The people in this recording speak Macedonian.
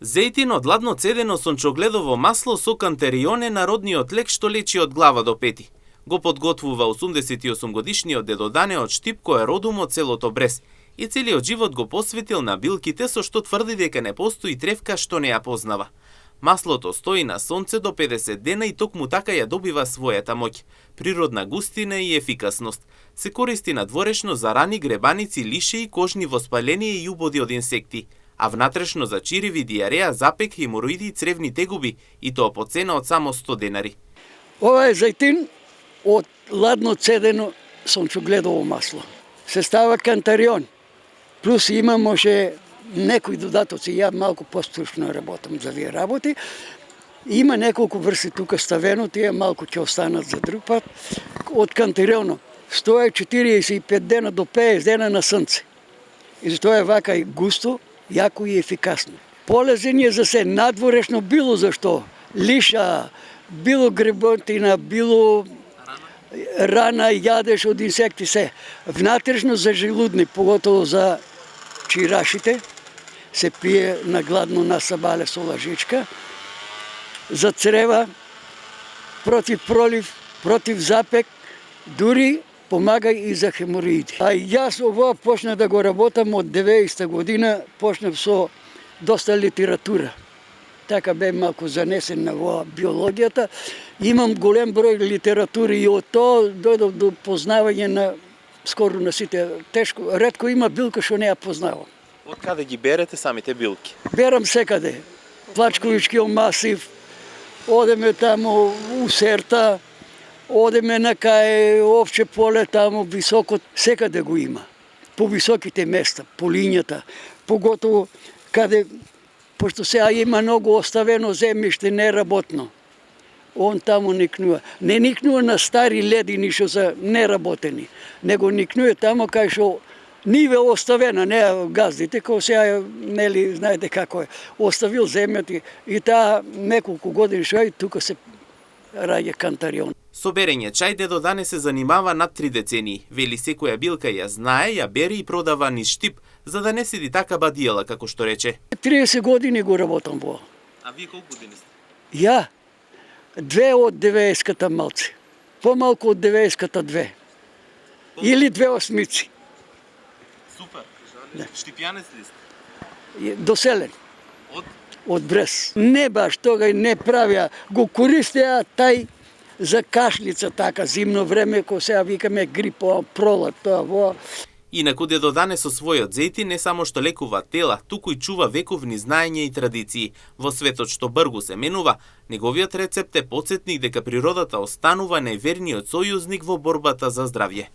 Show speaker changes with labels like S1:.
S1: Зејтин од ладно цедено сончогледово масло со кантерион е народниот лек што лечи од глава до пети. Го подготвува 88-годишниот дедо Дане од Штип, кој е родом од селото Брес и целиот живот го посветил на билките, со што тврди дека не постои тревка што не ја познава. Маслото стои на сонце до 50 дена и токму така ја добива својата моќ, природна густина и ефикасност. Се користи надворешно за рани, гребаници, лишеи, кожни воспаление и убоди од инсекти, а внатрешно за чиреви, диареја, запек, хемороиди и цревни тегуби, и тоа по цена од само 100 денари.
S2: Ова е зејтин од ладно цедено сончогледово масло. Се става кантарион, плюс има може некои додатоци, ја малку постручно работам за вие работи. Има неколку врсти тука ставено, тие малку ќе останат за друг пат. Од кантарионо стоја 45 дена до 50 дена на сонце. И затоа е вака и густо, јако и ефикасно. Полезен е за се надворешно било зашто. Лиша, било греботина, било рана, јадеш од инсекти, се. Внатрешно за желудни, поготово за чирашите, се пие на гладно на сабале со лажичка. За црева, против пролив, против запек, дури помага и за хемороиди. А јас ова почнав да го работам од 90-та година, почнав со доста литература. Така бе малку занесен на во биологијата. Имам голем број литератури и од тоа дојдов до познавање на скоро на сите. Тешко, ретко има билка што не ја познавам.
S1: Од каде ги берете самите билки?
S2: Берам секаде. Плачковичкиот масив, одеме таму у Серта, одеме на кај Овче поле, таму високо, секаде го има. По високите места, по лињата, поготово каде, пошто сега има многу оставено земјиште неработно. Он таму никнува. Не никнува на стари ледини што се неработени, него никнува таму кај што ниве оставена, не газдите, кој сега, нели, знаете како е, оставил земјата и таа неколку години што и тука се раѓа кантарион.
S1: Со берење чај дедо Дане се занимава над 3 децении. Вели секоја билка ја знае, ја бери и продава низ Штип, за да не седи така бадиела, како што рече.
S2: 30 години го работам во.
S1: А вие колку години сте?
S2: Ја, 2 од 90-ката малци. Помалку од 90-ката 2. Или 2 осмици.
S1: Супер. Да. Штипјанец ли сте?
S2: Доселен.
S1: Од?
S2: Од Брес. Не баш тога не правија, го користеа тај за кашлица така, зимно време, кога сега викаме грип, пролет, тоа, во.
S1: Инаку дедо Дане со својот зејтин не само што лекува тела, туку и чува вековни знаења и традиции. Во светот што бргу се менува, неговиот рецепт е потсетник дека природата останува најверниот сојузник во борбата за здравје.